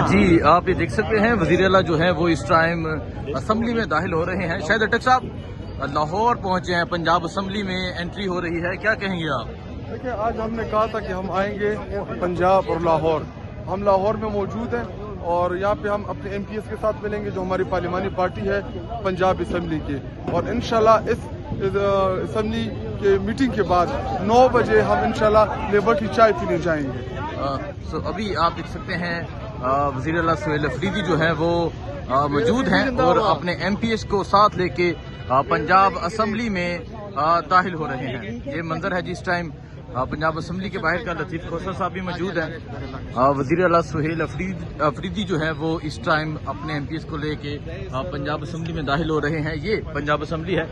जी आप ये देख सकते हैं वज़ीर आला जो है वो इस टाइम असम्बली में दाखिल हो रहे हैं। शायद अटक साहब लाहौर पहुंचे हैं, पंजाब असम्बली में एंट्री हो रही है, क्या कहेंगे आप? देखिए, आज हमने कहा था कि हम आएंगे पंजाब और लाहौर। हम लाहौर में मौजूद हैं और यहाँ पे हम अपने MPs के साथ मिलेंगे जो हमारी पार्लिमानी पार्टी है पंजाब असम्बली के, और इंशाल्लाह इस असम्बली के मीटिंग के बाद 9 बजे हम इंशाल्लाह लेबर की चाय पीने जाएंगे। अभी आप देख सकते हैं वज़ीर आला सुहेल अफरीदी जो है वो मौजूद हैं और अपने MPs को साथ लेके पंजाब असम्बली में दाखिल हो रहे हैं। ये मंजर है जिस टाइम पंजाब असम्बली के बाहर का। लतीफ़ खोसर साहब भी मौजूद हैं। वज़ीर आला सुहेल अफरीदी जो है वो इस टाइम अपने MPs को लेके पंजाब असम्बली में दाखिल हो रहे हैं। ये पंजाब असम्बली है।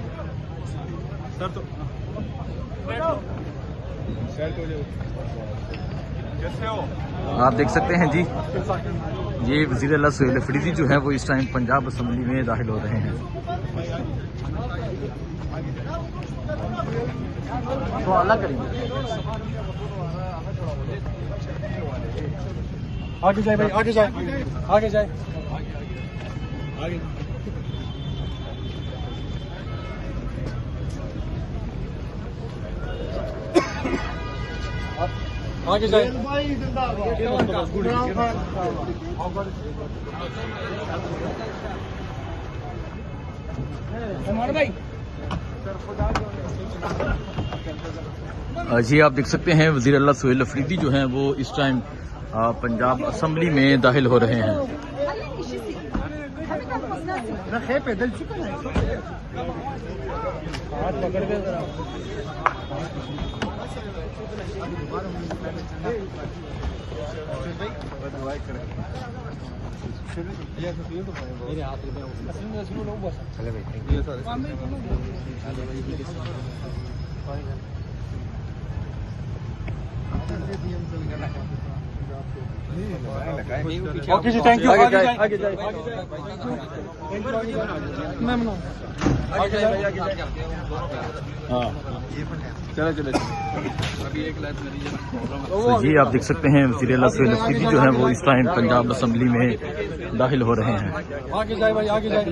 आप देख सकते हैं जी, ये वज़ीर आला सुहेल अफरीदी जो है वो इस टाइम पंजाब असम्बली में दाखिल हो रहे हैं। तो अलग करेंगे, आगे जाए भाई, आगे जाए, आगे जाए, आगे आगे जाए। जी आप देख सकते हैं वज़ीर आला सुहेल अफरीदी जो हैं वो इस टाइम पंजाब असम्बली में दाखिल हो रहे हैं। ओके जी, थैंक यू। आगे जाए, आगे जाए, चलो चलो। जी आप देख सकते हैं वज़ीर आला सुहेल अफरीदी जो है वो इस टाइम पंजाब असम्बली में दाखिल हो रहे हैं। आगे जाए भाई, आगे जाए।